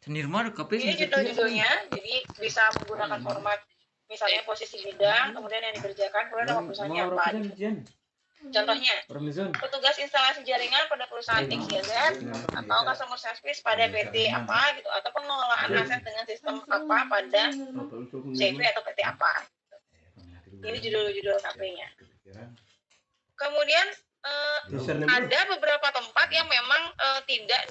Tenirma KP Ini judul-judulnya, jadi bisa menggunakan format misalnya posisi bidang, kemudian yang dikerjakan, kemudian nama perusahaannya apa. Gitu. Contohnya, petugas instalasi jaringan pada perusahaan XYZ atau customer service pada PT apa gitu, atau pengelolaan aset dengan sistem apa pada CV atau PT apa. Ini judul-judul KP-nya. Kemudian ada beberapa tempat yang memang tidak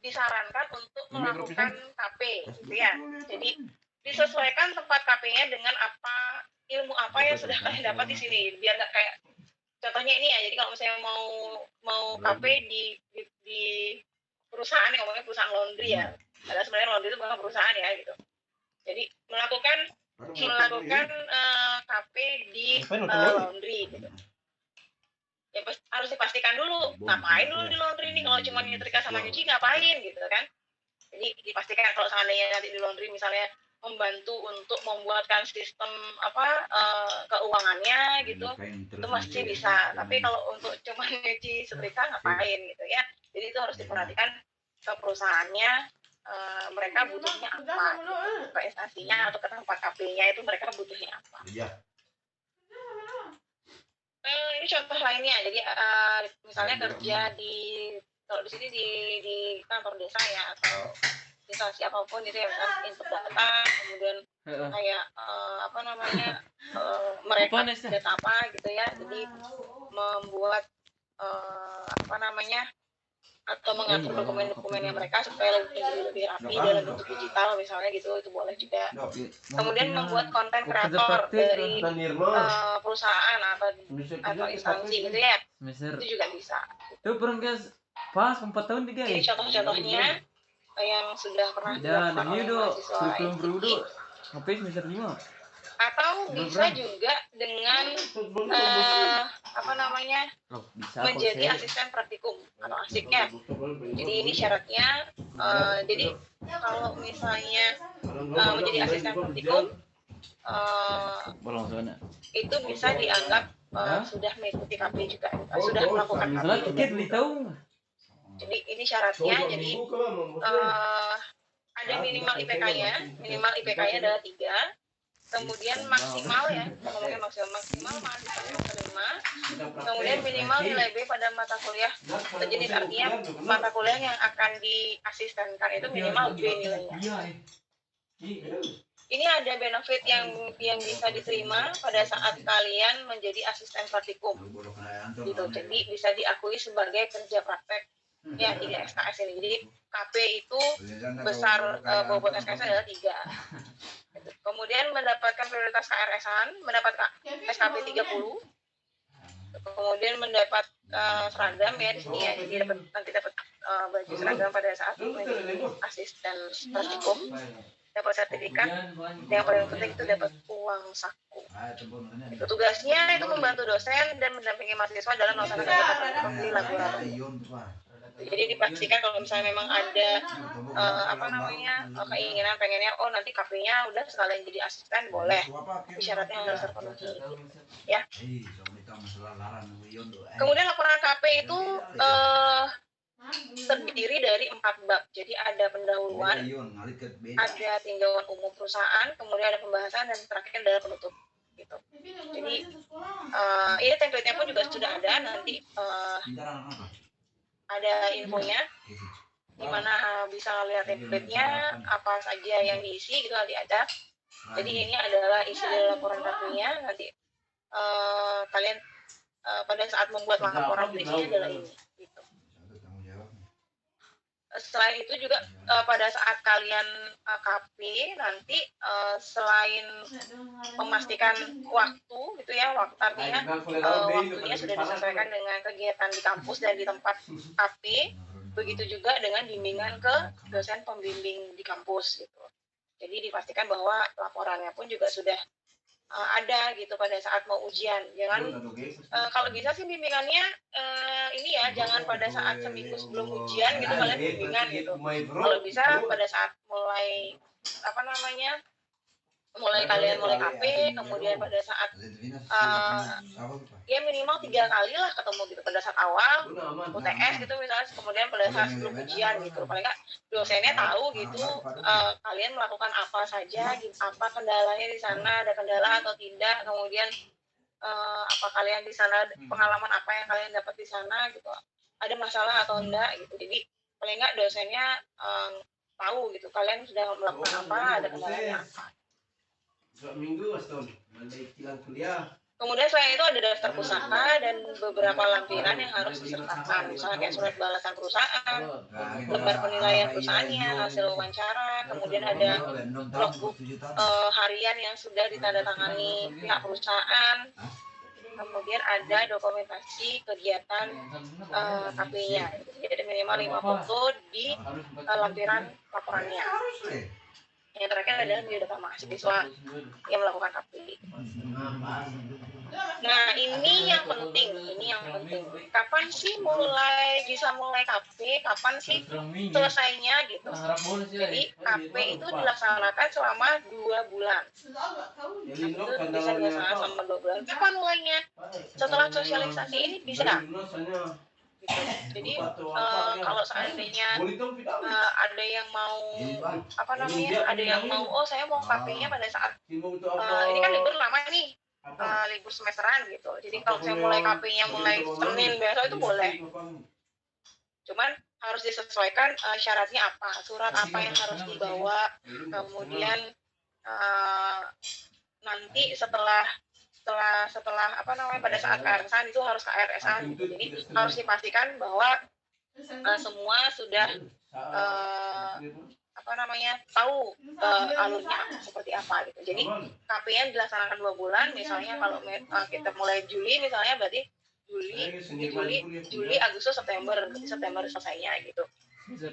disarankan untuk melakukan KP, gitu ya. Jadi disesuaikan tempat KP-nya dengan ilmu apa yang sudah kalian dapat di sini, biar nggak kayak contohnya ini ya. Jadi kalau misalnya mau KP di perusahaan, yang ngomongnya perusahaan laundry ya, padahal sebenarnya laundry itu bukan perusahaan ya gitu. Jadi melakukan KP di laundry gitu. Ya harus dipastikan dulu, ngapain dulu di laundry ini, kalau cuma nyetrika sama nyuci ngapain gitu kan. Jadi dipastikan kalau seandainya nanti di laundry misalnya membantu untuk membuatkan sistem keuangannya gitu, itu masih bisa. Tapi kalau untuk cuma nyuci setrika ngapain gitu ya. Jadi itu harus diperhatikan ke perusahaannya, mereka butuhnya apa gitu. Ke instansinya atau ke tempat KP-nya itu mereka butuhnya apa. Ini contoh lainnya. Jadi misalnya kerja kalau di sini di kantor desa ya, atau instansi apapun itu ya, misalnya input data, kemudian kayak mereka data apa gitu ya. Jadi membuat atau mengatur dokumen-dokumennya mereka supaya lebih rapi dalam bentuk digital misalnya gitu, itu boleh juga. Kemudian membuat konten kreator dari perusahaan atau instansi gitu ya, itu juga bisa. Itu perenggas pas 4 tahun 3 ini contoh-contohnya yang sudah pernah dilakukan oleh mahasiswa FKIP. Atau bisa juga dengan menjadi asisten praktikum atau asiknya. Jadi ini syaratnya, jadi kalau misalnya menjadi asisten praktikum, itu bisa dianggap sudah mengikuti KP juga, sudah melakukan KP. Jadi ini syaratnya, jadi ada minimal IPK-nya, adalah 3. Kemudian maksimal ya, ngomongnya maksimal mahasiswa yang terima. Kemudian minimal nilai B pada mata kuliah. Jadi artinya mata kuliah yang akan diasistenkan itu minimal B nilainya. Ini ada benefit yang bisa diterima pada saat kalian menjadi asisten praktikum. Gitu. Jadi bisa diakui sebagai kerja praktek ya di SKS ini. Jadi KP itu besar, bobot SKS adalah 3. Kemudian mendapatkan prioritas KRS-an, mendapat SKP 30. Kemudian mendapat seragam ya di sini ya. Jadi nanti dapat baju seragam pada saat menjadi asisten praktikum. Dapat sertifikat. Yang paling penting itu dapat uang saku. Itu tugasnya itu membantu dosen dan mendampingi mahasiswa dalam melaksanakan kegiatan di laboratorium. Jadi dipastikan kalau misalnya memang ada keinginan pengennya nanti KP-nya udah sekalian jadi asisten, boleh. Tapi syaratnya harus terpenuhi ya. Kemudian laporan KP itu terdiri dari 4 bab. Jadi ada pendahuluan, ada tinjauan umum perusahaan, kemudian ada pembahasan, dan terakhir adalah penutup gitu. Jadi ini template-nya pun juga sudah ada, nanti ada infonya di mana bisa lihat template-nya apa saja yang diisi gitu, nanti ada. Jadi ini adalah isi dari laporan KP-nya. Nanti kalian pada saat membuat laporan isinya adalah ini gitu. Selain itu juga pada saat kalian KP nanti selain memastikan waktu gitu ya, artinya waktunya sudah disesuaikan dengan kegiatan di kampus dan di tempat KP, begitu juga dengan bimbingan ke dosen pembimbing di kampus gitu. Jadi dipastikan bahwa laporannya pun juga sudah ada gitu pada saat mau ujian. Jangan kalau bisa sih bimbingannya ini ya, jangan pada saat seminggu sebelum ujian gitu kalian bimbingan gitu. Kalau bisa pada saat mulai kalian mulai KP, kemudian pada saat ya minimal 3 kali lah ketemu gitu, pada saat awal UTS gitu misalnya, kemudian pada saat sebelum ujian gitu, paling nggak dosennya tahu gitu kalian melakukan apa saja gitu, apa kendalanya di sana, ada kendala atau tidak, kemudian apa kalian di sana, pengalaman apa yang kalian dapat di sana gitu, ada masalah atau enggak gitu. Jadi paling nggak dosennya tahu gitu kalian sudah melakukan apa, ada kendalanya apa. Kemudian selain itu ada daftar pusaka dan beberapa lampiran yang harus disertakan, misalnya kayak surat balasan perusahaan, lembar penilaian perusahaannya, hasil wawancara, kemudian ada logbook harian yang sudah ditandatangani pihak perusahaan, kemudian ada dokumentasi kegiatan KP-nya, jadi minimal 5 foto di lampiran laporannya. Yang terakhir adalah biodata mahasiswa yang melakukan KP. Nah, ini yang penting. Kapan sih bisa mulai KP? Kapan sih selesainya gitu? Jadi KP itu dilaksanakan selama 2 bulan. Itu bisa dilaksanakan selama 2 bulan. Kapan mulainya? Setelah sosialisasi ini bisa. Gitu. Jadi kalau seandainya ada yang mau ada yang mau saya mau KP-nya pada saat ini kan libur lama nih, libur semesteran gitu, jadi kalau saya mulai KP-nya mulai Senin besok itu boleh, cuman harus disesuaikan syaratnya apa, surat apa yang harus dibawa, kemudian nanti setelah pada saat KRS-an itu harus KRS-an gitu. Jadi harus dipastikan bahwa semua sudah tahu alurnya seperti apa gitu. Jadi KP-nya dilaksanakan 2 bulan, misalnya kalau kita mulai Juli misalnya, berarti Juli, Agustus, September, berarti September selesainya gitu.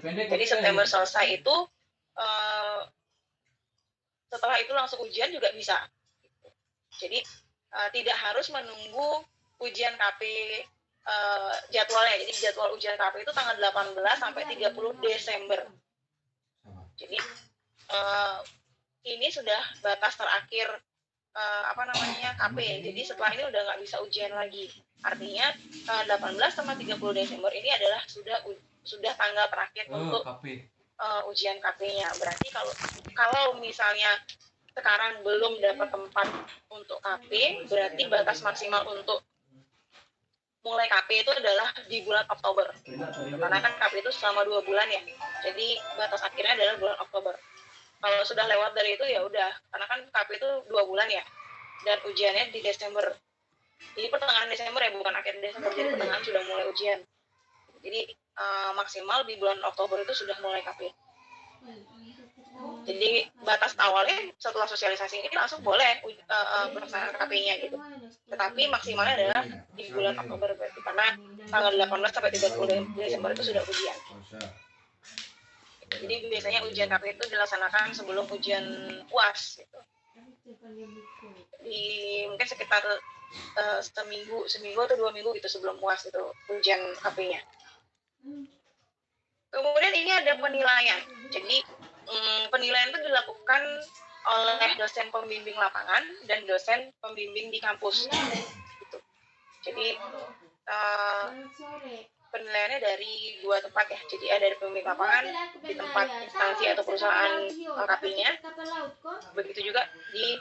Jadi September selesai itu setelah itu langsung ujian juga bisa. Jadi tidak harus menunggu ujian KP jadwalnya. Jadi jadwal ujian KP itu tanggal 18 sampai 30 Desember. Jadi ini sudah batas terakhir KP. Jadi setelah ini udah nggak bisa ujian lagi. Artinya 18 sama 30 Desember ini adalah sudah tanggal terakhir untuk ujian KP-nya. Berarti kalau misalnya sekarang belum dapat tempat untuk KP, berarti batas maksimal untuk mulai KP itu adalah di bulan Oktober. Karena kan KP itu selama 2 bulan ya. Jadi batas akhirnya adalah bulan Oktober. Kalau sudah lewat dari itu ya udah, karena kan KP itu 2 bulan ya. Dan ujiannya di Desember. Jadi pertengahan Desember ya, bukan akhir Desember, jadi pertengahan sudah mulai ujian. Jadi maksimal di bulan Oktober itu sudah mulai KP. Jadi batas awalnya setelah sosialisasi ini langsung boleh pelaksanaan KP-nya gitu. Tetapi maksimalnya adalah di bulan Oktober berarti, karena tanggal 18 sampai 30 Desember itu sudah ujian. Jadi biasanya ujian KP itu dilaksanakan sebelum ujian UAS gitu. Mungkin sekitar seminggu atau 2 minggu gitu sebelum UAS itu ujian KP-nya. Kemudian ini ada penilaian. Jadi penilaian itu dilakukan oleh dosen pembimbing lapangan dan dosen pembimbing di kampus. Gitu. Jadi penilaiannya dari 2 tempat ya. Jadi ada dari pembimbing lapangan di tempat instansi atau perusahaan KP-nya. Begitu juga di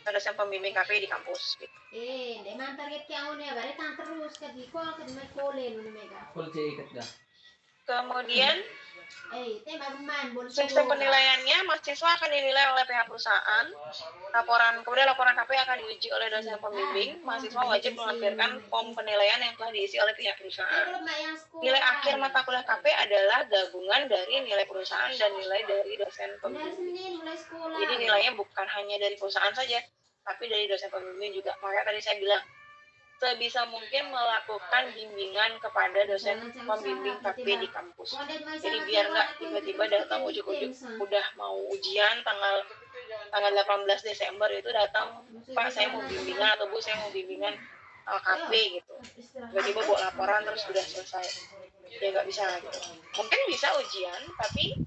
dosen pembimbing KP di kampus. Gitu. Kemudian sistem penilaiannya, mahasiswa akan dinilai oleh pihak perusahaan. Kemudian laporan KP akan diuji oleh dosen pembimbing. Mahasiswa wajib melampirkan form penilaian yang telah diisi oleh pihak perusahaan. Nilai akhir mata kuliah KP adalah gabungan dari nilai perusahaan dan nilai dari dosen pembimbing. Jadi nilainya bukan hanya dari perusahaan saja, tapi dari dosen pembimbing juga. Makanya tadi saya bilang, sebisa mungkin melakukan bimbingan kepada dosen pembimbing KP di kampus. Jadi biar nggak tiba-tiba datang ujuk-ujuk udah mau ujian tanggal 18 Desember itu datang, Pak saya mau bimbingan, atau Bu saya mau bimbingan KP gitu. Tiba-tiba buat laporan terus sudah selesai. Ya nggak bisa gitu. Mungkin bisa ujian, tapi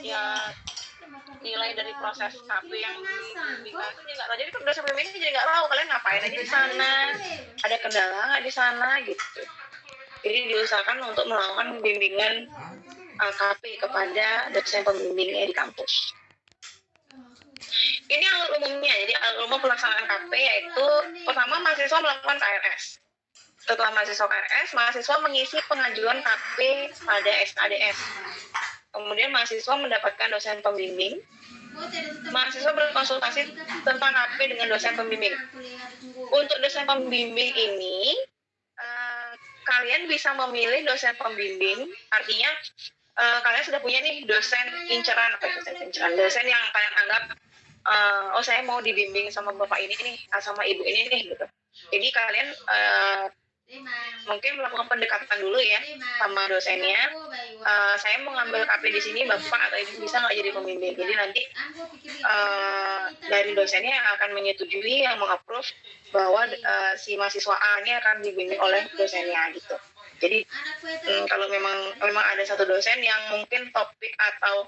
ya nilai dari proses KP yang dibimbingkan itu nggak tahu. Jadi dosen pembimbing jadi nggak tahu kalian ngapain aja di sana, ada kendala nggak di sana gitu. Jadi diusahakan untuk melakukan bimbingan KP kepada dosen pembimbingnya di kampus. Ini alur umumnya. Jadi alur umum pelaksanaan KP yaitu pertama mahasiswa melakukan KRS. Setelah mahasiswa KRS, mahasiswa mengisi pengajuan KP pada SADS. Kemudian mahasiswa mendapatkan dosen pembimbing. Mahasiswa berkonsultasi tentang KP dengan dosen pembimbing. Untuk dosen pembimbing ini, kalian bisa memilih dosen pembimbing. Artinya kalian sudah punya nih dosen inceran, dosen yang kalian anggap oh saya mau dibimbing sama bapak ini nih, sama ibu ini nih gitu. Jadi kalian mungkin melakukan pendekatan dulu ya sama dosennya. Saya mau ngambil KP di sini, bapak atau ibu bisa nggak jadi pembimbing? Jadi nanti dari dosennya yang akan menyetujui, yang mengapprove bahwa si mahasiswa A ini akan dibimbing oleh dosennya gitu. Jadi kalau memang ada satu dosen yang mungkin topik atau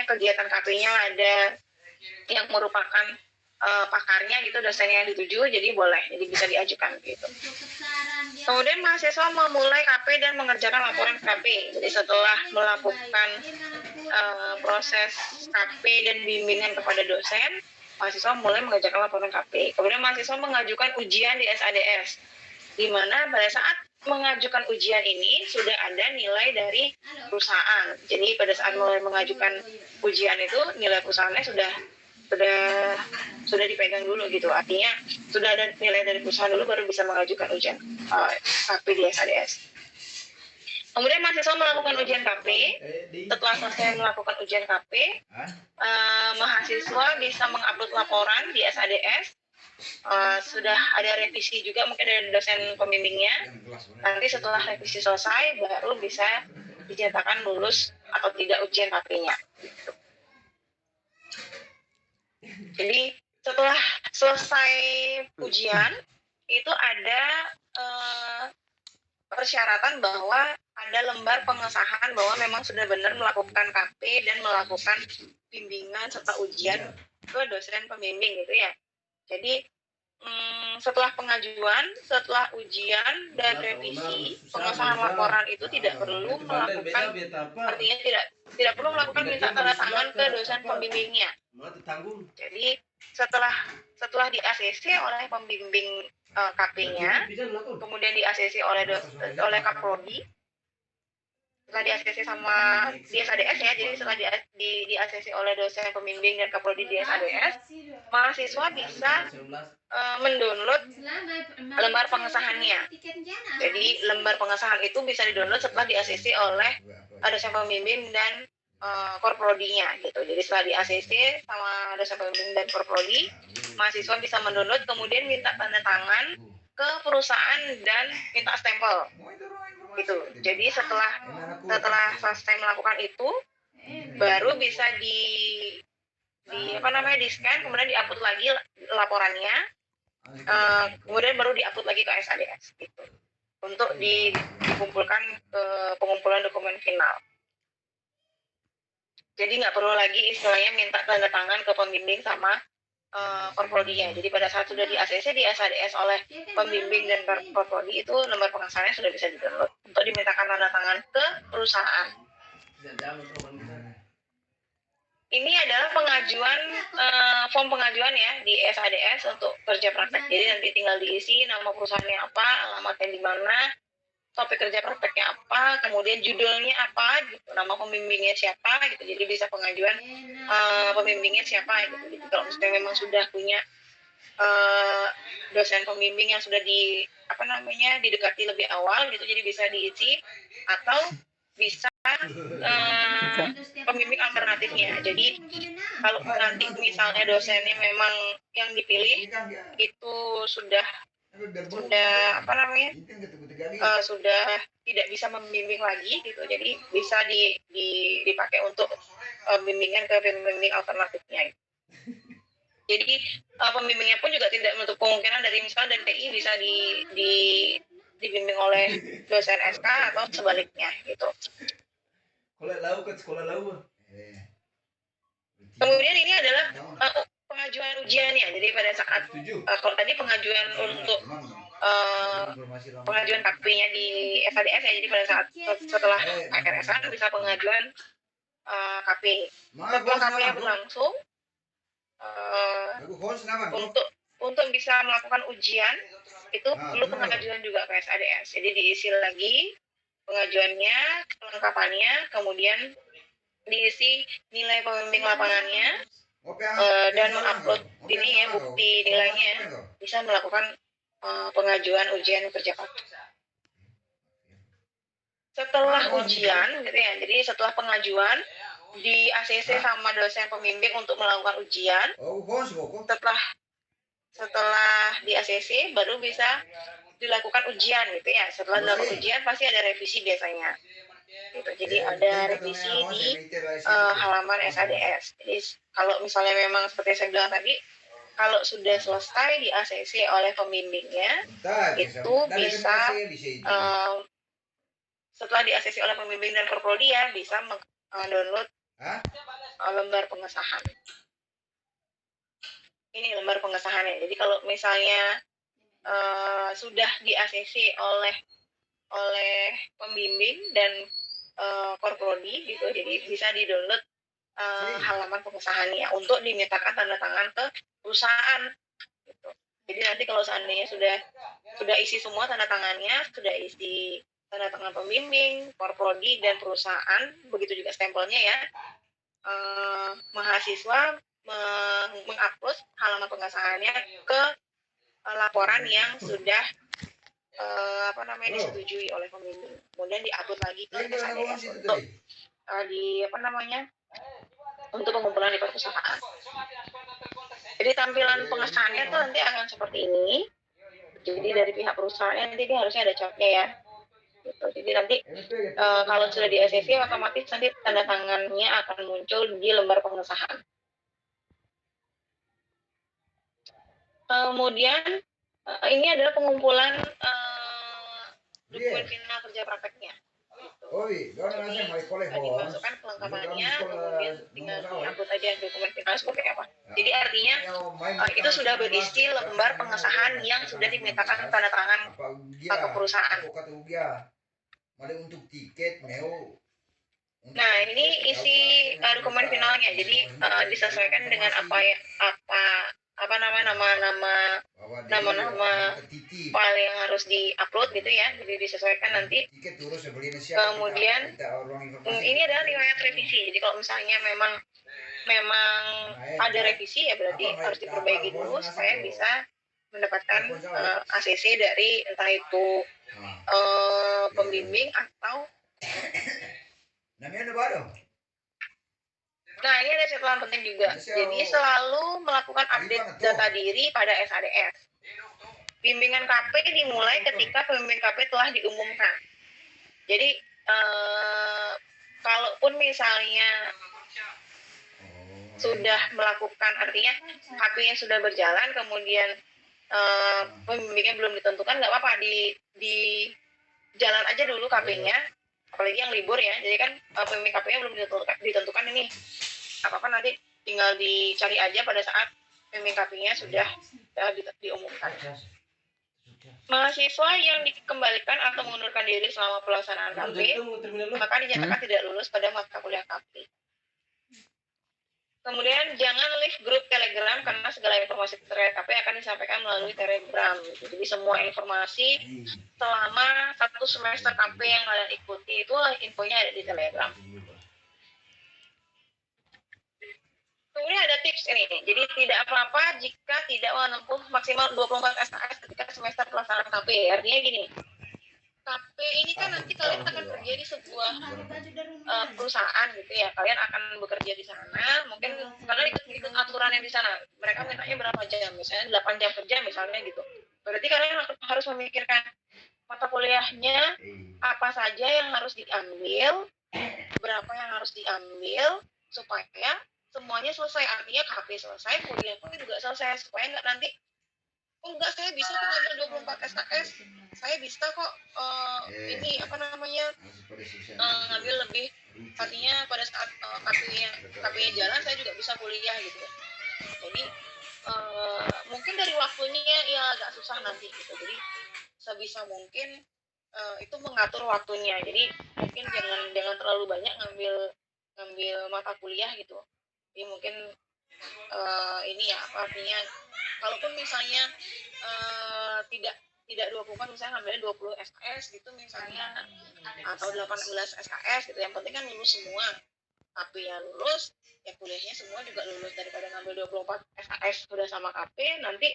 kegiatan KP-nya ada yang merupakan pakarnya gitu, dosennya yang dituju, jadi boleh, jadi bisa diajukan gitu. Kemudian mahasiswa memulai KP dan mengerjakan laporan KP. Jadi setelah melakukan proses KP dan bimbingan kepada dosen, mahasiswa mulai mengerjakan laporan KP. Kemudian mahasiswa mengajukan ujian di SADS, di mana pada saat mengajukan ujian ini sudah ada nilai dari perusahaan. Jadi pada saat mulai mengajukan ujian itu nilai perusahaannya sudah dipegang dulu gitu. Artinya sudah ada nilai dari perusahaan dulu baru bisa mengajukan ujian KP di SADS. Kemudian mahasiswa melakukan ujian KP. Setelah selesai melakukan ujian KP, mahasiswa bisa mengupload laporan di SADS. Sudah ada revisi juga mungkin dari dosen pembimbingnya. Nanti setelah revisi selesai baru bisa dinyatakan lulus atau tidak ujian KP-nya. Jadi setelah selesai ujian itu ada persyaratan bahwa ada lembar pengesahan bahwa memang sudah benar melakukan KP dan melakukan bimbingan serta ujian ke dosen pembimbing gitu ya. Jadi setelah pengajuan, setelah ujian dan revisi, pengesahan laporan itu tidak perlu melakukan, artinya tidak perlu melakukan minta tanda tangan ke dosen pembimbingnya. Jadi setelah di ACC oleh pembimbing KP-nya, kemudian di ACC oleh Kaprodi, setelah di ACC sama di SADS ya, jadi setelah di ACC oleh dosen pembimbing dan Kaprodi di SADS, mahasiswa bisa mendownload lembar pengesahannya. Jadi lembar pengesahan itu bisa didownload setelah di ACC oleh dosen pembimbing dan Korprodinya gitu. Jadi setelah di ACC sama dosen pembimbing dan Korprodi, mahasiswa bisa mendownload kemudian minta tanda tangan ke perusahaan dan minta stempel gitu. Jadi setelah selesai melakukan itu baru bisa di scan, kemudian di-upload lagi laporannya, kemudian baru di-upload lagi ke SADS gitu untuk dikumpulkan ke pengumpulan dokumen final. Jadi nggak perlu lagi istilahnya minta tanda tangan ke pembimbing sama Korprodinya. Jadi pada saat sudah di ACC di SADS oleh pembimbing dan Korprodi itu lembar pengesahannya sudah bisa di-download untuk dimintakan tanda tangan ke perusahaan. Ini adalah pengajuan form pengajuan ya di SADS untuk kerja praktek. Jadi nanti tinggal diisi nama perusahaannya apa, alamatnya di mana, topik kerja prakteknya apa, kemudian judulnya apa, gitu, nama pembimbingnya siapa, gitu. Jadi bisa pengajuan pembimbingnya siapa, gitu. Jadi kalau misalnya memang sudah punya dosen pembimbing yang sudah didekati lebih awal, gitu, jadi bisa diisi atau bisa pembimbing alternatifnya. Jadi kalau nanti misalnya dosennya memang yang dipilih itu sudah sudah tidak bisa membimbing lagi gitu, jadi bisa dipakai untuk bimbingan ke pembimbing alternatifnya. Jadi pembimbingnya pun juga tidak menutup kemungkinan dari misalnya dari TI bisa dibimbing oleh dosen SK atau sebaliknya gitu. Kemudian ini adalah pengajuan ujiannya. Jadi pada saat kalau tadi pengajuan untuk pengajuan KP-nya di SADS ya, jadi pada saat setelah KRS-an bisa pengajuan KP. Setelah KP-nya berlangsung, untuk bisa melakukan ujian itu perlu pengajuan juga ke SADS. Jadi diisi lagi pengajuannya, kelengkapannya, kemudian diisi nilai pembimbing lapangannya, dan mengupload ini ya bukti nilainya, bisa melakukan pengajuan ujian kerja praktik. Setelah ujian gitu ya, jadi setelah pengajuan di ACC sama dosen pembimbing untuk melakukan ujian, setelah di ACC baru bisa dilakukan ujian gitu ya. Setelah dilakukan ujian pasti ada revisi biasanya gitu. Jadi ada revisi di halaman SADS. Jadi kalau misalnya memang seperti saya bilang tadi, kalau sudah selesai di ACC oleh pembimbingnya, itu bisa setelah di ACC oleh pembimbing dan Korprodi ya, bisa download lembar pengesahan. Ini lembar pengesahannya. Jadi kalau misalnya sudah di ACC oleh pembimbing dan Korprodi gitu, jadi bisa di-download halaman pengesahannya untuk dimintakan tanda tangan ke perusahaan gitu. Jadi nanti kalau seandainya sudah isi semua tanda tangannya, sudah isi tanda tangan pembimbing, Korprodi dan perusahaan, begitu juga stempelnya ya, mahasiswa mengupload halaman pengesahannya ke laporan yang sudah disetujui oleh pembimbing. Kemudian diupload lagi ke SADS untuk untuk pengumpulan di perpustakaan. Jadi tampilan pengesahannya tuh nanti akan seperti ini. Jadi dari pihak perusahaannya nanti dia harusnya ada capnya ya. Gitu. Jadi nanti kalau sudah di ACC otomatis nanti tanda tangannya akan muncul di lembar pengesahan. Kemudian ini adalah pengumpulan dokumen final kerja prakteknya. Jadi dimasukkan kelengkapannya, kemudian tinggal diupload aja dokumen final seperti apa. Jadi artinya itu sudah berisi lembar pengesahan yang sudah dimintakan tanda tangan ke perusahaan. Nah ini isi dokumen finalnya. Jadi disesuaikan dengan nama-nama file yang harus diupload gitu ya. Jadi disesuaikan nanti. Kemudian ini adalah riwayat revisi. Jadi kalau misalnya memang ada revisi ya berarti harus diperbaiki dulu supaya bisa mendapatkan ACC dari entah itu pembimbing atau Nah, ini ada catatan penting juga. Jadi selalu melakukan update data diri pada SADS. Bimbingan KP dimulai ketika pembimbing KP telah diumumkan. Jadi kalaupun misalnya sudah melakukan, artinya KP-nya sudah berjalan, kemudian pembimbingnya belum ditentukan, nggak apa-apa, di jalan aja dulu KP-nya, apalagi yang libur ya. Jadi kan pembimbing KP-nya belum ditentukan ini, apa-apa nanti tinggal dicari aja pada saat pembimbing KP-nya sudah diumumkan. Mahasiswa yang dikembalikan atau mengundurkan diri selama pelaksanaan KP, maka dinyatakan tidak lulus pada mata kuliah KP. Kemudian jangan leave grup Telegram karena segala informasi terkait KP akan disampaikan melalui Telegram. Jadi semua informasi selama 1 semester KP yang kalian ikuti itu infonya ada di Telegram. Kemudian ada tips ini. Jadi tidak apa-apa jika tidak menempuh maksimal 24 SKS ketika semester pelaksanaan KP. Artinya gini, KP ini kan nanti kalian akan kerja di sebuah perusahaan gitu ya. Kalian akan bekerja di sana, mungkin karena ikut aturan yang di sana. Mereka mintanya berapa jam, misalnya 8 jam kerja misalnya gitu. Berarti kalian harus memikirkan mata kuliahnya apa saja yang harus diambil, berapa yang harus diambil supaya semuanya selesai. Artinya KP selesai, kuliah pun juga selesai, supaya nggak nanti enggak, saya bisa kok ngambil 24 SKS, saya bisa kok ngambil lebih artinya pada saat KP-nya jalan saya juga bisa kuliah gitu ya. Jadi mungkin dari waktunya ya agak susah nanti gitu. Jadi sebisa mungkin itu mengatur waktunya. Jadi mungkin jangan terlalu banyak ngambil mata kuliah gitu. Jadi mungkin ini ya artinya kalaupun misalnya tidak 24 misalnya ngambilnya 20 SKS gitu misalnya atau 18 SKS gitu, yang penting kan lulus semua, tapi ya lulus ya kuliahnya semua juga lulus, daripada ngambil 24 SKS sudah sama KP nanti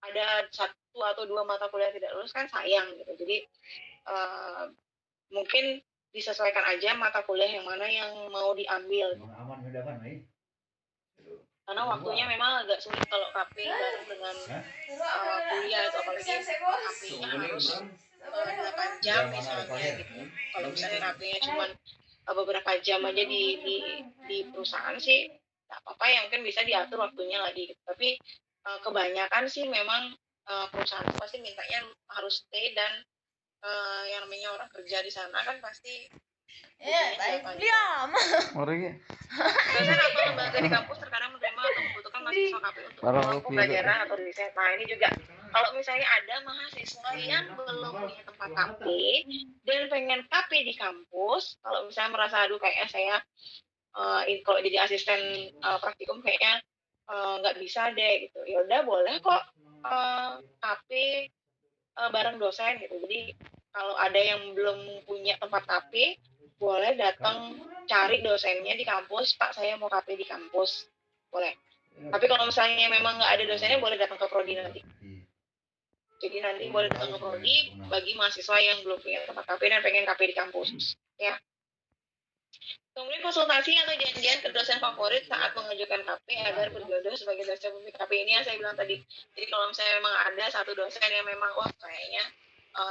ada 1 atau 2 mata kuliah tidak lulus kan sayang gitu. Jadi mungkin disesuaikan aja mata kuliah yang mana yang mau diambil gitu. Karena waktunya memang agak sulit kalau KP bareng dengan kuliah itu, apalagi KP-nya harus 8 jam misalnya gitu. Kalau misalnya KP-nya cuma beberapa jam aja di perusahaan sih nggak apa-apa, yang mungkin bisa diatur waktunya lagi gitu. Tapi kebanyakan sih memang perusahaan itu pasti mintanya harus stay, dan yang namanya orang kerja di sana kan pasti diam. dosen atau lembaga di kampus terkadang menerima atau membutuhkan mahasiswa KP untuk melakukan pembelajaran atau riset. Nah ini juga kalau misalnya ada mahasiswa yang belum punya tempat KP dan pengen KP di kampus, kalau misalnya merasa aduh kayaknya saya kalau jadi asisten praktikum kayaknya nggak bisa deh gitu, ya udah boleh kok KP bareng dosen gitu. Jadi kalau ada yang belum punya tempat KP boleh datang cari dosennya di kampus, Pak saya mau KP di kampus, boleh. Tapi kalau misalnya memang nggak ada dosennya boleh datang ke prodi nanti. Jadi nanti boleh datang ke prodi bagi mahasiswa yang belum punya tempat KP dan pengen KP di kampus ya. Kemudian konsultasi atau janjian ke dosen favorit saat mengajukan KP agar berjodoh sebagai dosen pembimbing KP. Ini yang saya bilang tadi. Jadi kalau misalnya memang ada satu dosen yang memang wah kayaknya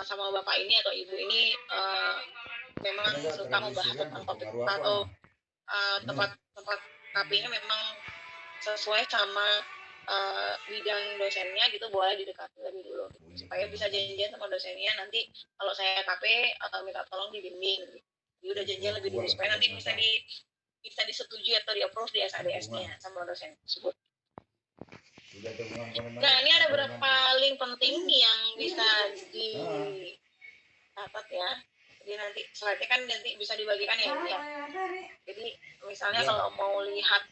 sama bapak ini atau ibu ini memang suka membahas tentang topik atau tempat KP-nya memang sesuai sama bidang dosennya gitu, boleh didekati lebih dulu gitu, supaya bisa janjian sama dosennya nanti kalau saya KP minta tolong dibimbing gitu. Jadi udah janjian lebih dulu supaya nanti bisa disetujui atau di-approve di SADS-nya sama dosen tersebut. Nah ini ada beberapa link penting yang bisa dicatat ya. Jadi nanti slide-nya kan nanti bisa dibagikan ya ini ya. Jadi misalnya kalau mau lihat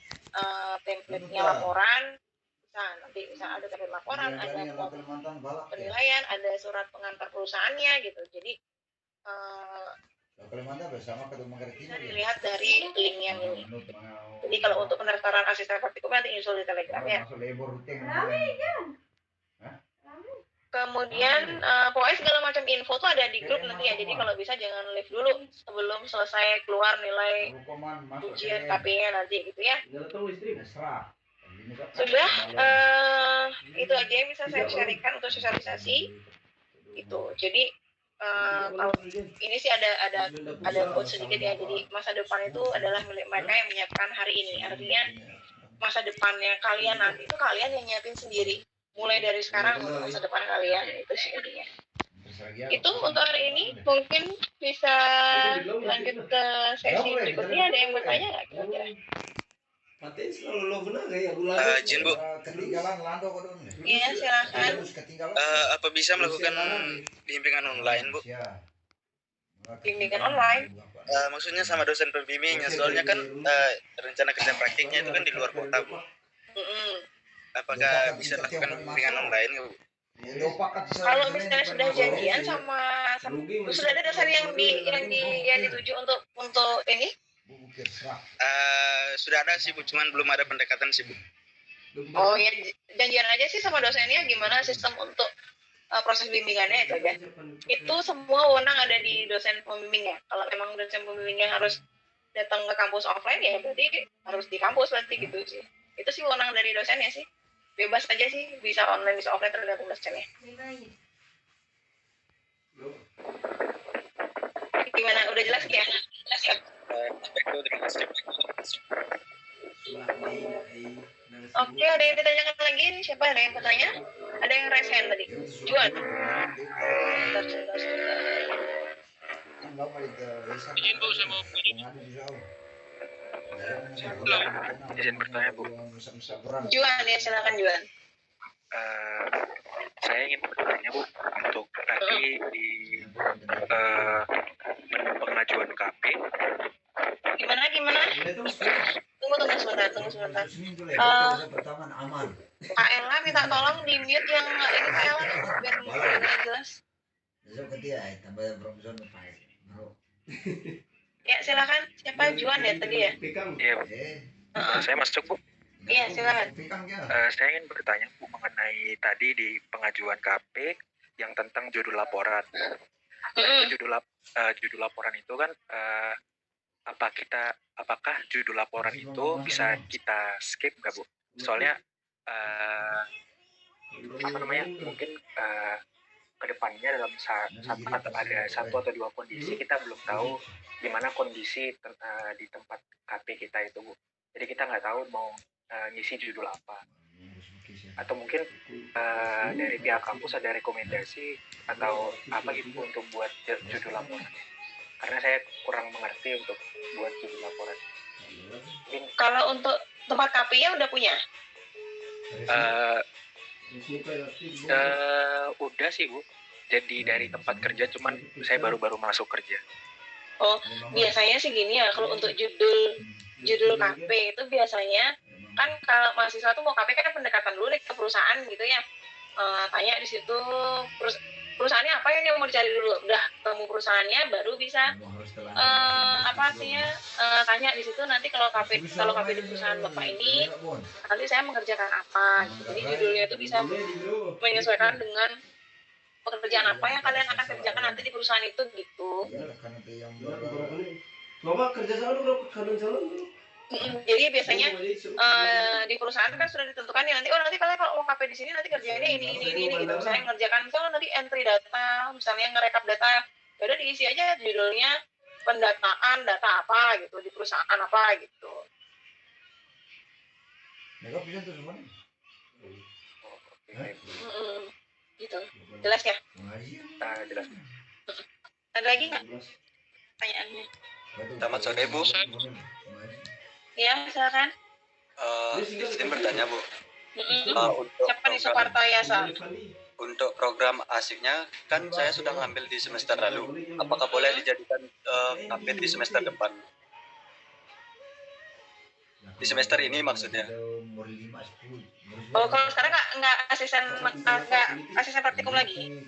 template-nya laporan, nanti bisa ada template laporan, ada penilaian, ada surat pengantar perusahaannya gitu. Jadi bisa dilihat dari link yang ini. Jadi kalau untuk pendaftaran asisten praktikum nanti nyusul di Telegram ya. Kemudian pokoknya segala macam info tuh ada di grup nanti ya. Jadi kalau bisa jangan leave dulu sebelum selesai keluar nilai ujian KP-nya nanti gitu ya. Sudah itu aja yang bisa saya sharingkan untuk sosialisasi itu. Jadi kalau ini sih ada quote sedikit ya. Jadi masa depan itu adalah milik mereka yang menyiapkan hari ini. Artinya masa depannya kalian nanti itu kalian yang nyiapin sendiri. Mulai dari sekarang untuk masa depan kalian, itu sih intinya. Itu untuk hari ini, mungkin bisa lanjut ke sesi berikutnya. Ada yang bertanya nggak kira-kira? Izin Bu. Iya silakan. Apa bisa melakukan bimbingan online Bu? Bimbingan online? Maksudnya sama dosen pembimbingnya, soalnya kan rencana kerja praktiknya itu kan di luar kota Bu. Apakah bisa lakukan bimbingan online Bu? Kalau misalnya sudah janjian sama sudah ada dosen yang dituju untuk ini? Sudah ada sih Bu, cuman belum ada pendekatan sih Bu. Oh ya, janjian aja sih sama dosennya gimana sistem untuk proses bimbingannya itu aja. Itu semua wewenang ada di dosen pembimbingnya. Kalau memang dosen pembimbingnya harus datang ke kampus offline ya berarti harus di kampus nanti gitu sih. Itu sih wewenang dari dosennya sih. Bebas aja sih, bisa online bisa offline tergantung dosennya. Gimana, udah jelas ya? Jelas ya? Terima kasih. Oke, ada yang ditanyakan lagi? Siapa ada yang bertanya? Ada yang raise hand tadi? Juan. Izin Bu, saya mau Izin bertanya, Bu. Juan ya, silakan Juan. Saya ingin bertanya, Bu, untuk tadi di menu pengajuan KP. Gimana? Tunggu sebentar. Kak Ella minta tolong di mute yang ini Kak Ella biar dengar jelas. Ya silakan. Siapa Juan ya tadi ya? Iya, Bu. Saya masuk, Bu. Iya silakan. Saya ingin bertanya, Bu, mengenai tadi di pengajuan KP yang tentang judul laporan. Itu judul laporan itu kan apakah judul laporan itu bisa kita skip nggak, Bu? Soalnya mungkin kedepannya dalam saat ada satu atau dua kondisi kita belum tahu gimana kondisi di tempat KP kita itu, Bu. Jadi kita nggak tahu mau ngisi judul apa, atau mungkin dari pihak kampus ada rekomendasi atau apa gitu untuk buat judul laporan, karena saya kurang mengerti untuk buat judul laporan. Mungkin Kalau untuk tempat KP-nya udah punya? udah sih, Bu. Jadi dari tempat kerja, cuman saya baru masuk kerja. Oh, biasanya sih gini ya, kalau untuk judul KP itu biasanya kan kalau mahasiswa tuh mau KP kan pendekatan dulu nih ke perusahaan gitu ya. Tanya di situ perusahaannya apa yang mau dicari dulu. Udah ketemu perusahaannya baru bisa tanya di situ nanti kalau KP di perusahaan Bapak ini nanti saya mengerjakan apa gitu. Jadi judulnya itu bisa menyesuaikan dengan pekerjaan apa yang kalian akan kerjakan nanti di perusahaan itu gitu. Jadi biasanya di perusahaan kan sudah ditentukan nih nanti nanti kalian kalau mau KP di sini nanti kerjanya ini gitu. Saya ngerjakan misalnya nanti entry data, misalnya ngerekap data, ya udah diisi aja judulnya pendataan data apa gitu di perusahaan apa gitu. Gitu. Jelas ya? Jelas. Ada lagi nggak pertanyaannya? Selamat sore, Bu. Ya, silakan. Izin bertanya, Bu. Siapa nih Suparta Yasa? Untuk program asiknya kan saya sudah ngambil di semester lalu. Apakah boleh dijadikan KP di semester depan? Di semester ini maksudnya. Oh, kalau sekarang nggak asisten praktikum lagi?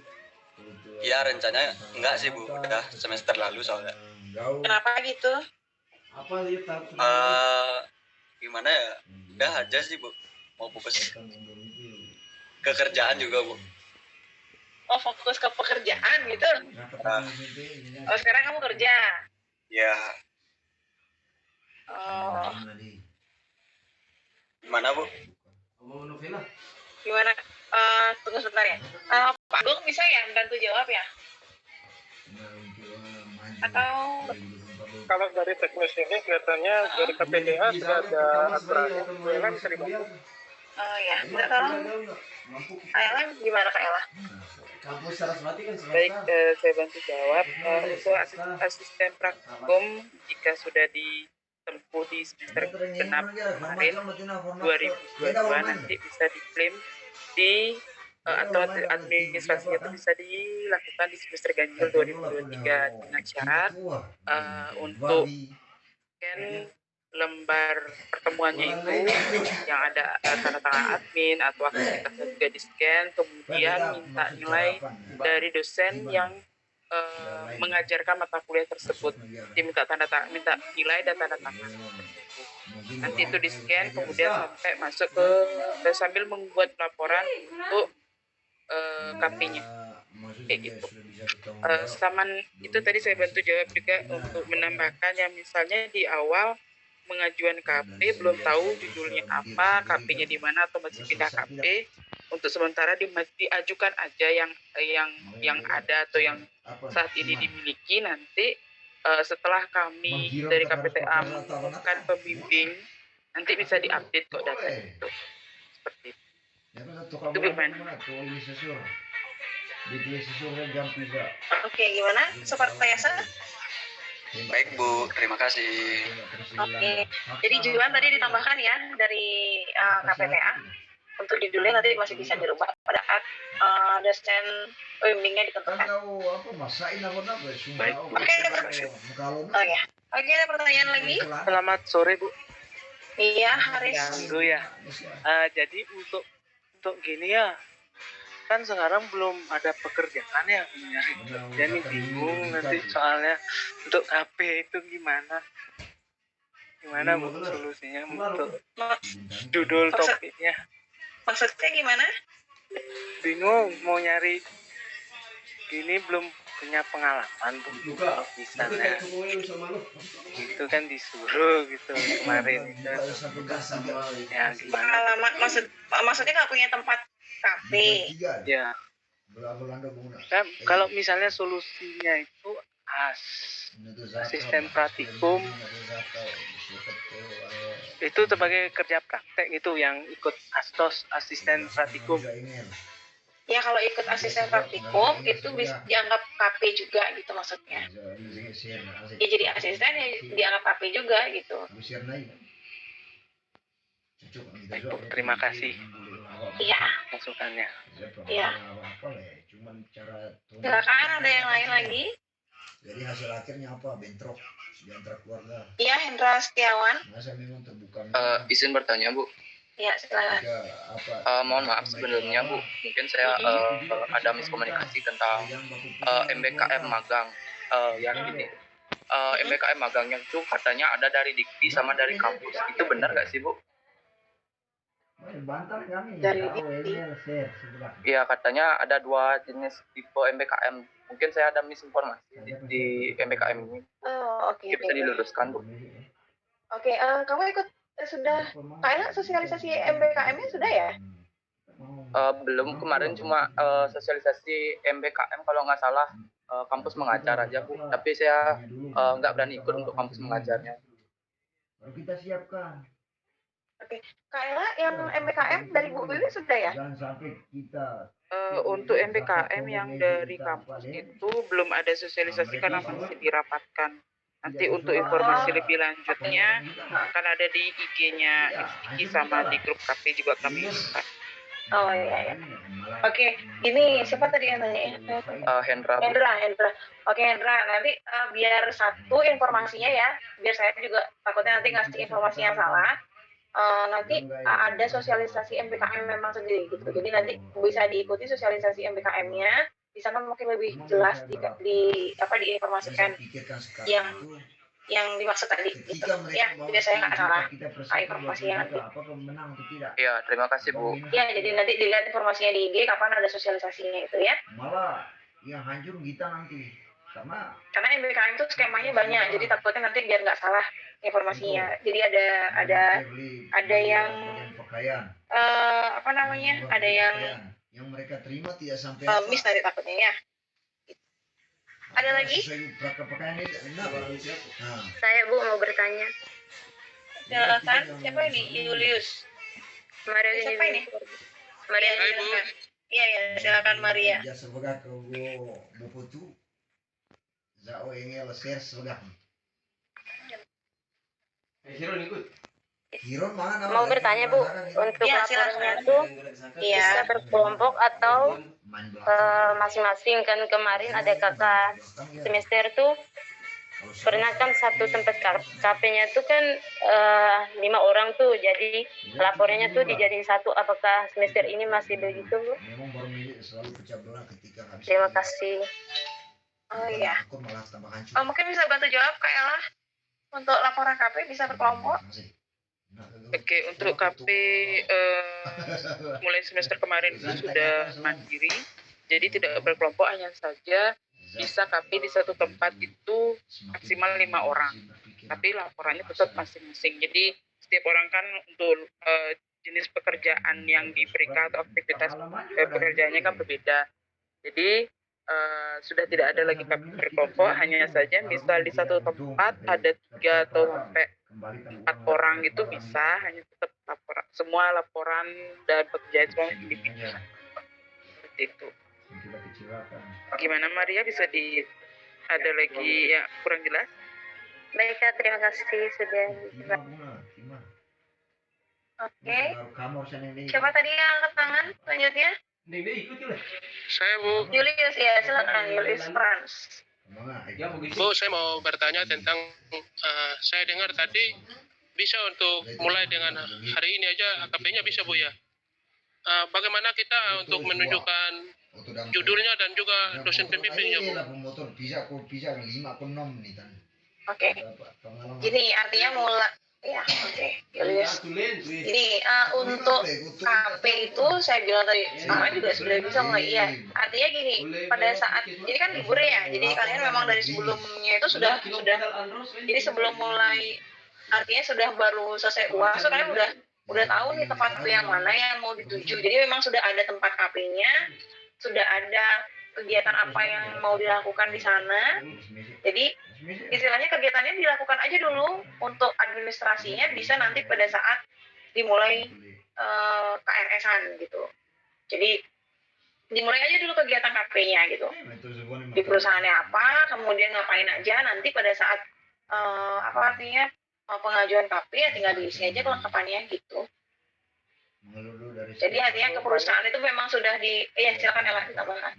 Ya rencananya enggak sih, Bu. Udah semester lalu soalnya. Kenapa gitu? Gimana ya? Udah aja sih, Bu. Mau fokus ke kerjaan juga, Bu. Oh, fokus ke pekerjaan gitu? Oh, sekarang kamu kerja? Ya. Oh. Gimana, Bu? Gimana? Tunggu sebentar ya. Pak Agung bisa ya bantu jawab ya? Atau kalau dari teknis ini kelihatannya dari KPDA sudah ada aturannya. Kayla bisa dibantu. oh ya, minta tolong. Kayla gimana Kayla? Baik, saya bantu jawab. Untuk asisten praktikum jika sudah ditempuh di semester genap kemarin 2022 nanti bisa diklaim di atau administrasinya itu bisa dilakukan di semester ganjil 2023 dengan syarat untuk scan lembar pertemuannya itu yang ada tanda tangan admin atau aktivitasnya juga di scan, kemudian minta nilai dari dosen yang mengajarkan mata kuliah tersebut, diminta minta nilai dan tanda tangan. Nanti itu di scan kemudian sampai masuk ke sambil membuat laporan untuk KP-nya kayak gitu. Sama itu tadi saya bantu jawab juga untuk menambahkan yang misalnya di awal mengajuan KP belum tahu judulnya apa, KP-nya di mana atau masih pindah KP, untuk sementara diajukan aja yang ada atau yang saat ini dimiliki. Nanti setelah kami dari KPTA mengumumkan pembimbing nanti bisa diupdate kok data itu seperti itu. Itu gimana? Oke, gimana? Suparta Yasa? Baik Bu, terima kasih. Oke. Jadi Juan tadi ditambahkan ya dari KPPA. Untuk judulnya nanti masih bisa dirubah pada saat desain pembimbingnya ditentukan. Baik, Bu. Oke, Terima kasih. Oh ya. Oke, ada pertanyaan lagi? Selamat sore Bu. Iya, Haris. Ganggu ya. Jadi untuk gini ya, kan sekarang belum ada pekerjaan ya, nyari kerja nih bingung nanti soalnya untuk KP itu gimana Bu solusinya untuk judul topiknya, Maksudnya gimana? bingung mau nyari gini belum punya pengalaman Bu misalnya itu kan disuruh gitu kemarin itu ya gimana Pengalaman maksudnya nggak punya tempat kafe. ya kan kalau misalnya solusinya itu asisten praktikum itu sebagai kerja praktek itu yang ikut astos asisten praktikum. Ya kalau ikut asisten praktikum itu bisa dianggap KP juga gitu maksudnya. Ya jadi asisten ya dianggap KP juga gitu. Baik, Bu, terima kasih Iya. masukannya. Iya. Silakan ada yang lain lagi? Jadi hasil akhirnya apa? Bentrok di antara keluarga. Iya, Hendra Setiawan. Masa memang terbuka. Izin bertanya Bu. Ya, silakan. Mohon maaf sebelumnya Bu, mungkin saya ada miskomunikasi tentang MBKM magang. Yang ini MBKM magangnya itu katanya ada dari Dikti sama dari kampus. Itu benar nggak sih Bu? Dari Dikti. Iya, katanya ada dua jenis tipe MBKM. Mungkin saya ada misinformasi di MBKM ini. Oh, oke. Bisa diluruskan Bu. Oke, kamu ikut sudah kayaknya sosialisasi MBKM-nya sudah ya? Belum, kemarin cuma sosialisasi MBKM kalau nggak salah kampus mengajar aja Bu. Tapi saya nggak berani ikut untuk kampus mengajarnya. Baru kita siapkan. Oke, kayaknya yang MBKM dari Bu Wiwi sudah ya? Jangan sampai kita Untuk MBKM yang dari kampus itu belum ada sosialisasi karena masih dirapatkan. Nanti untuk informasi lebih lanjutnya akan ada di IG-nya FTG sama di grup KP juga kami buka. Oh iya. Oke, ini siapa tadi yang nanya? Hendra. Oke Hendra, nanti biar satu informasinya ya, biar saya juga takutnya nanti ngasih informasi yang salah. Nanti ada sosialisasi MBKM memang sendiri gitu. Jadi nanti bisa diikuti sosialisasi MBKM-nya. Di sana mungkin lebih jelas diinformasikan yang dimaksud tadi gitu. Ya, biar saya nggak salah informasinya nanti. Iya, terima kasih Bu. Ya, jadi nanti dilihat informasinya di IG kapan ada sosialisasinya itu ya. malah yang hancur kita nanti Karena MBKM itu skemanya banyak, jadi takutnya nanti biar nggak salah informasinya. Jadi ada yang ada yang mereka terima tidak sampai miss nanti takutnya ya. Ada lagi? Saya Bu mau bertanya. Silakan, siapa ini? Julius. Maria Siapa ini? Maria. Iya, silakan. Iya, silakan Maria. Mau bertanya Bu, untuk Ya, laporannya silakan. itu Iya. bisa berkelompok atau masing-masing? Kan kemarin ada kakak semester tuh pernah kan satu tempat KP-nya tuh kan 5 orang tuh, jadi laporannya tuh dijadiin satu. Apakah semester ini masih begitu Bu? Terima kasih. Oh iya. Mungkin bisa bantu jawab Kak Ella. Untuk laporan KP bisa berkelompok. Oke, untuk KP mulai semester kemarin itu sudah mandiri, jadi tidak berkelompok, hanya saja bisa KP di satu tempat itu maksimal 5 orang, tapi laporannya tetap masing-masing. Jadi setiap orang kan untuk jenis pekerjaan yang diberikan atau aktivitas pekerjaannya kan berbeda. Jadi sudah tidak ada lagi KP berkelompok, hanya saja misal di satu tempat ada 3 atau sampai 4 orang itu bisa, hanya tetap semua laporan dan pekerjaan semua individu. Seperti itu. Gimana Maria, bisa ada lagi yang kurang jelas? Baik Kak, terima kasih sudah. Oke. Siapa tadi yang angkat tangan selanjutnya? Saya Bu. Julius ya, silakan Julius Frans. Bu, saya mau bertanya tentang saya dengar tadi bisa untuk mulai dengan hari ini aja AKP-nya bisa Bu ya. Bagaimana kita untuk menunjukkan judulnya dan juga dosen pembimbingnya Bu? Oke. Gini artinya mulai ya, oke. Julius. Ini untuk KP itu saya bilang tadi sekarang juga sudah bisa mulai iya. Artinya gini, pada saat ini kan libur ya, jadi kalian memang dari sebelumnya itu sudah jadi sebelum mulai artinya sudah baru selesai UAS, so kalian udah tahu nih tempat KP yang mana yang mau dituju. Jadi memang sudah ada tempat KP-nya, sudah ada kegiatan apa yang mau dilakukan di sana. Jadi istilahnya kegiatannya dilakukan aja dulu, untuk administrasinya bisa nanti pada saat dimulai KRS-an gitu. Jadi dimulai aja dulu kegiatan KP-nya gitu. Di perusahaannya apa, kemudian ngapain aja, nanti pada saat apa artinya pengajuan KP ya tinggal diisi aja kelengkapannya gitu. Jadi artinya ke perusahaan itu memang sudah di silakan Ella ditambahkan.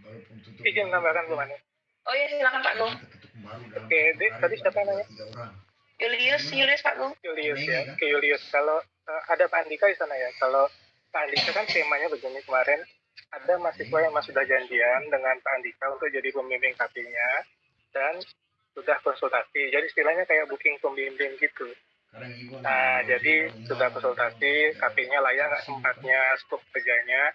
Izin tambahkan Bu Mani. Oh iya silakan Pak Gung. Oke, tadi siapa yang nanya? Julius Pak Gung. Julius ya. Oke Julius, kalau ada Pak Andika di sana ya. Kalau Pak Andika kan temanya begini kemarin, ada mahasiswa yang sudah janjian dengan Pak Andika untuk jadi pembimbing KP-nya dan sudah konsultasi. Jadi istilahnya kayak booking pembimbing gitu. Nah, jadi sudah konsultasi, KP-nya layak nggak tempatnya, skop kerjanya,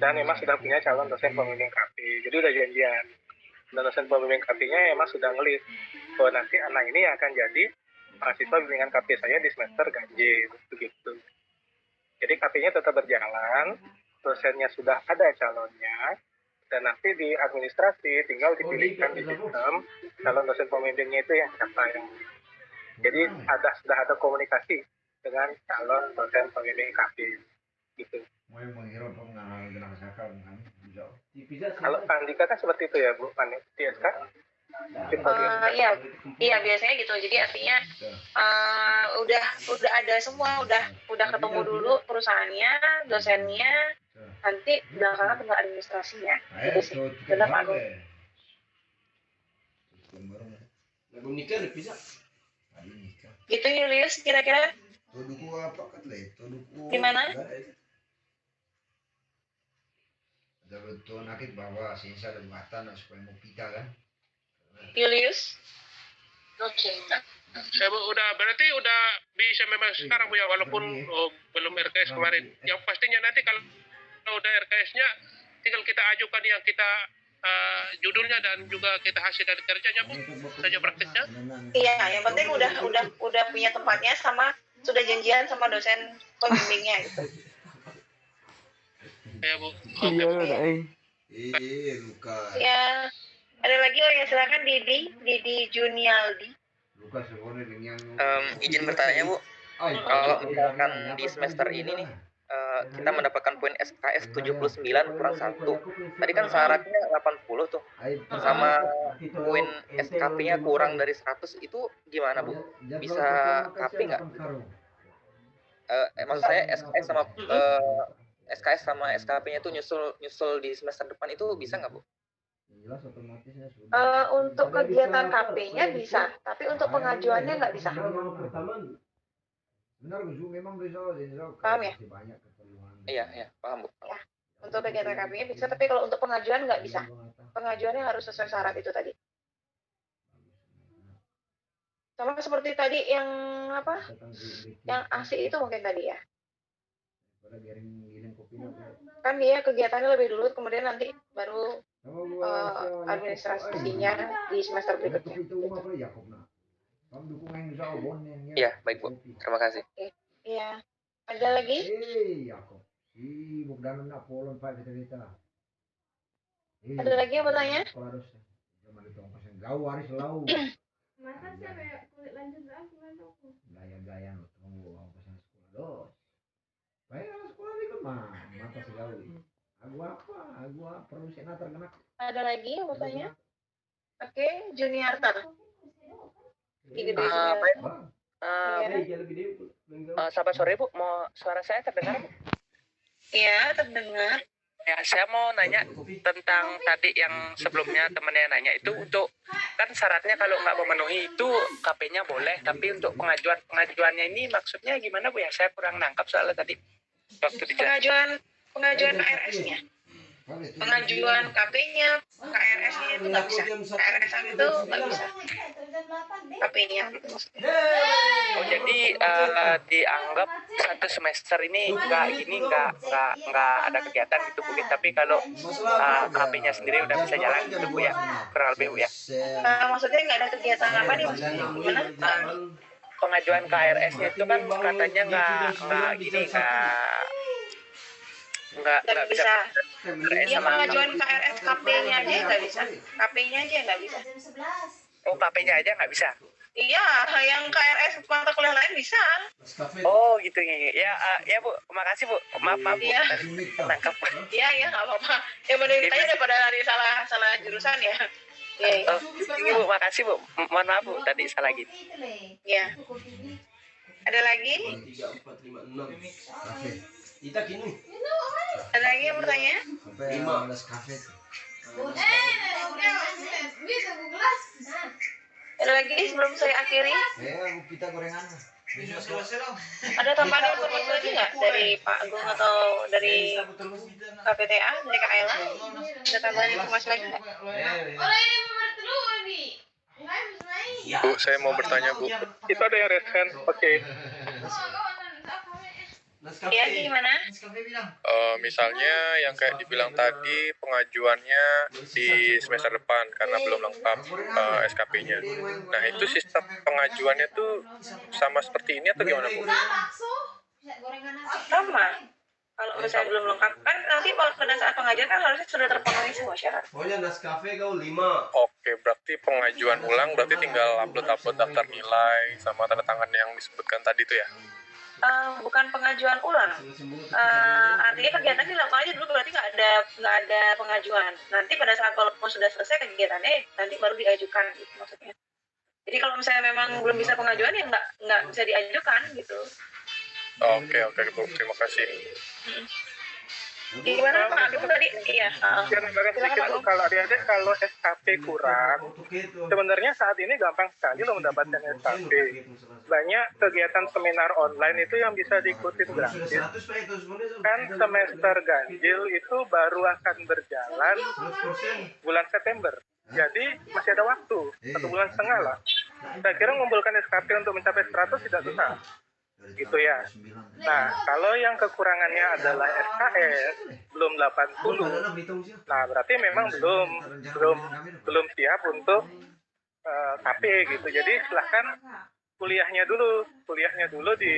dan memang sudah punya calon dosen pembimbing KP. Jadi udah janjian. Dan dosen pembimbing KP-nya memang sudah ngelis bahwa nanti anak ini akan jadi mahasiswa bimbingan KP saya di semester ganjil, begitu. Jadi KP-nya tetap berjalan, dosennya sudah ada calonnya, dan nanti di administrasi tinggal dipilihkan di sistem calon dosen pembimbingnya itu yang siapa yang. Jadi sudah ada komunikasi dengan calon dosen pembimbing KP gitu. Kalau Pak Andika kan seperti itu ya Bu, di SK? Iya biasanya gitu. Jadi artinya udah ada semua, udah ketemu dulu perusahaannya, dosennya, nanti belakangan tinggal administrasinya. Gitu sih. Benar Pak Gung. Gitu Julius kira-kira gimana? Ada betul nakit bahwa sinsa dan batan supaya mau pita kan? Julius? Oke. Ya Bu, berarti udah bisa memang sekarang Bu ya, walaupun belum RKS kemarin. Yang pastinya nanti kalau udah RKS-nya tinggal kita ajukan yang kita judulnya dan juga kita hasil dari kerjanya Bu, saja praktiknya. Iya, yang penting udah punya tempatnya sama sudah janjian sama dosen pembimbingnya gitu. Ya Bu. Lukas. Ya, ada lagi ya silakan Didi Junialdi. Lukas Izin bertanya Bu, kalau misalkan di semester ini nih kita mendapatkan poin SKS 79 kurang 1. Tadi kan syaratnya 80 tuh. Sama poin SKP-nya kurang dari 100 itu gimana Bu? Bisa KP nggak? Maksud saya SKS sama SKP-nya itu nyusul di semester depan itu bisa nggak Bu? Untuk kegiatan KP-nya bisa, tapi untuk pengajuannya nggak bisa. Benar Bu, memang bisa. Paham ya? Iya, paham Bu. Ya, untuk kegiatan KP-nya bisa, tapi kalau untuk pengajuan nggak bisa. Pengajuannya harus sesuai syarat itu tadi. Sama seperti tadi yang apa? Yang ASI itu mungkin tadi ya. Kan dia kegiatannya lebih dulu, kemudian nanti baru administrasinya di semester berikutnya. Iya, baik Bu. Terima kasih. Iya. Ada lagi? Ada lagi yang bertanya? Ada lagi yang bertanya? Oke, Juniarta. Gede Baik, sekali. Bu. Iya. Selamat sore, Bu. Mau suara saya terdengar, Bu? Iya, terdengar. Ya, saya mau nanya tentang tadi yang sebelumnya temennya nanya itu untuk kan syaratnya kalau nggak memenuhi itu KP-nya boleh, tapi untuk pengajuannya ini maksudnya gimana, Bu ya? Saya kurang nangkap soalnya tadi waktu dijelasin. Pengajuan KRS-nya. Pengajuan KP-nya, KRS-nya itu nggak bisa. KRS itu nggak bisa. KP-nya gitu maksudnya. Oh, jadi dianggap satu semester ini nggak ada kegiatan gitu Bu, tapi kalau KP-nya sendiri udah bisa jalan gitu Bu ya, kurang lebih Bu ya. Maksudnya nggak ada kegiatan apa nih maksudnya? Gimana? Pengajuan KRS-nya itu kan katanya nggak bisa. Ya pengajuan KRS KP-nya aja nggak bisa. KP-nya aja nggak bisa. Oh, KP-nya aja nggak bisa. Iya, yang KRS mata kuliah lain bisa. Oh gitu ya. Ya Bu, makasih Bu. Maaf Bu. Iya. Tangkap. Iya nggak apa-apa. Yang mending ditanya daripada hari salah jurusan ya. Iya. Ini Bu, makasih Bu. Mohon maaf Bu, tadi salah gitu. Iya. Ada lagi? Ada lagi yang bertanya? Ada lagi sebelum saya akhiri? Ada tambahan informasi lagi nggak dari Pak Agung atau dari KPTA, dari Kak Ella? Ada tambahan informasi lagi nggak? Bu, saya mau bertanya Bu. Itu ada yang resen. Oke. Iya, gimana? Misalnya yang kayak dibilang tadi pengajuannya di semester depan karena belum lengkap SKP-nya. Nah itu sistem pengajuannya tuh sama seperti ini atau gimana Bu? Sama. Kalau misalnya belum lengkap kan nanti pada saat pengajuan kan harusnya sudah terpenuhi semua syarat. Oke, berarti pengajuan ulang berarti tinggal upload daftar nilai sama tanda tangan yang disebutkan tadi tuh ya? Bukan pengajuan ulang. Artinya kegiatan dilakukan aja dulu, berarti nggak ada pengajuan. Nanti pada saat kalau sudah selesai kegiatannya nanti baru diajukan gitu maksudnya. Jadi kalau misalnya memang belum bisa pengajuan ya nggak bisa diajukan gitu. Oke Bu, terima kasih. Gimana Pak Agung tadi? Iya. Kalau adik-adik kalau SKP kurang, sebenarnya saat ini gampang sekali loh mendapatkan SKP. Banyak kegiatan seminar online itu yang bisa diikuti gratis. Kan semester ganjil itu baru akan berjalan bulan September. Jadi masih ada waktu, 1,5 bulan lah. Saya kira mengumpulkan SKP untuk mencapai 100 tidak susah. Gitu ya. Nah, kalau yang kekurangannya adalah SKS belum 80. Nah, berarti memang belum siap untuk KP gitu. Jadi silahkan kuliahnya dulu di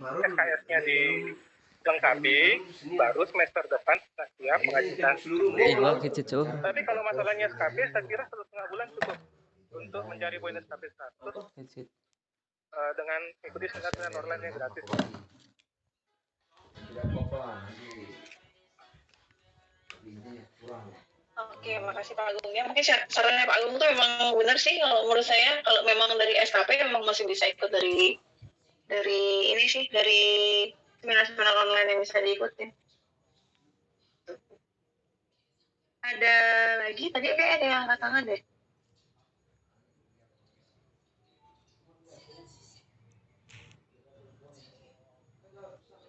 SKS-nya dilengkapi, baru semester depan siap mengajukan. Tapi kalau masalahnya SKP, saya kira 1,5 bulan cukup untuk mencari poin SKP 100. Dengan ikuti seminar online yang gratis. Oke, makasih Pak Agung ya. Mungkin sarannya Pak Agung tuh memang benar sih kalau menurut saya, kalau memang dari SKP memang masih bisa ikut dari ini sih, dari seminar online yang bisa diikuti. Ada lagi tadi kayak ada yang angkat tangan deh.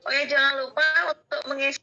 Oh ya, jangan lupa untuk mengisi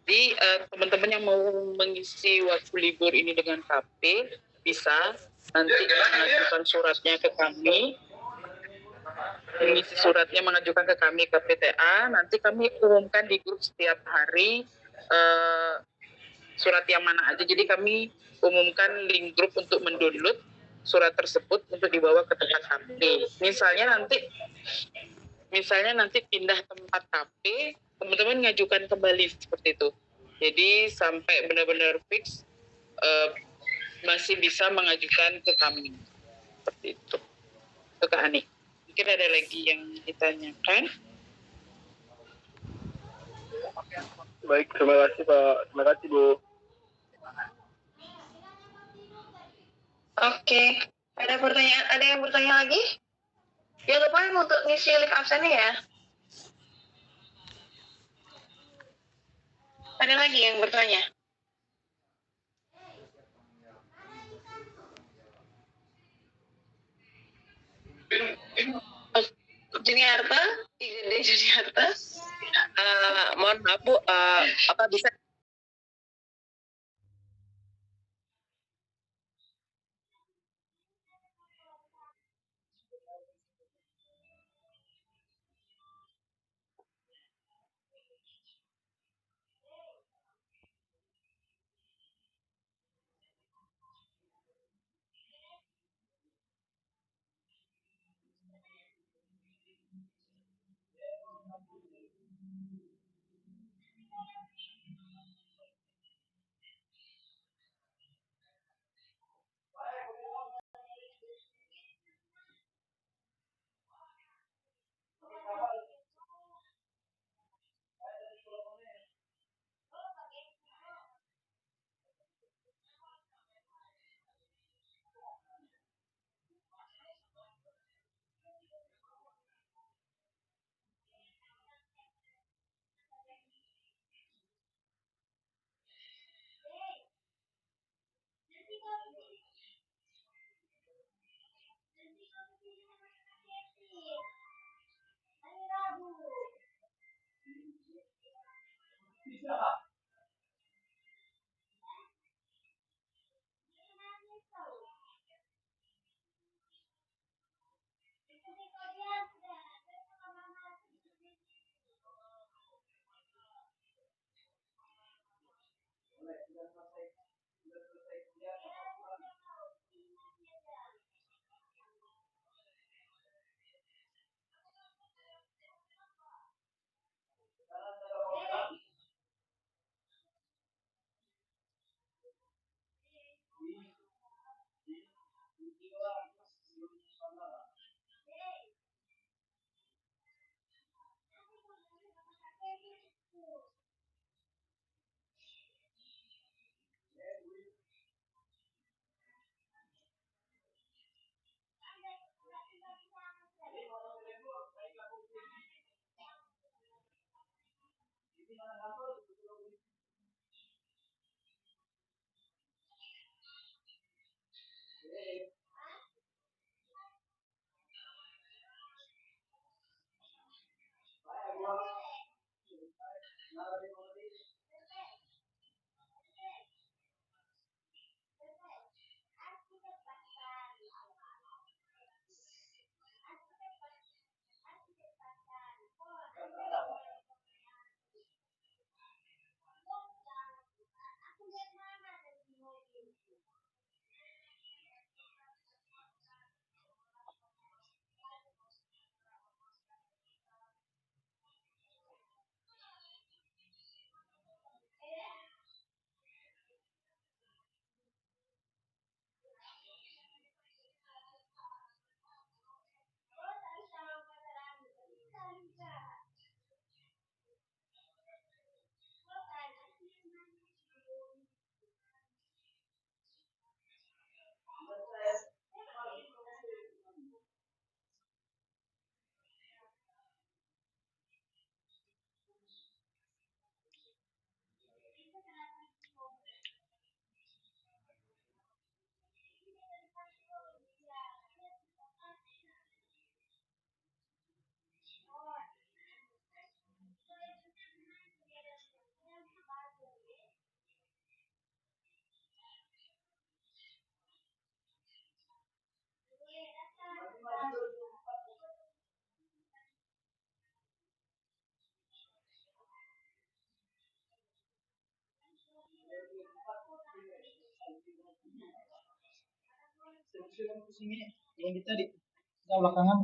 Jadi teman-teman yang mau mengisi waktu libur ini dengan KP bisa nanti mengajukan suratnya ke kami, mengisi suratnya mengajukan ke kami ke PTA. Nanti kami umumkan di grup setiap hari surat yang mana aja. Jadi kami umumkan link grup untuk mendownload surat tersebut untuk dibawa ke tempat KP. Misalnya nanti pindah tempat KP, teman-teman ngajukan kembali seperti itu. Jadi sampai benar-benar fix masih bisa mengajukan ke kami seperti itu. Ke Kak Ani. Mungkin ada lagi yang ditanyakan. Baik, terima kasih Pak. Terima kasih Bu. Oke. Ada pertanyaan? Ada yang bertanya lagi? Jangan lupa untuk ngisi link absennya ya. Ada lagi yang bertanya? Juniarta, IGD Juniarta. Mohon maaf Bu, apa bisa Yang tadi belakangan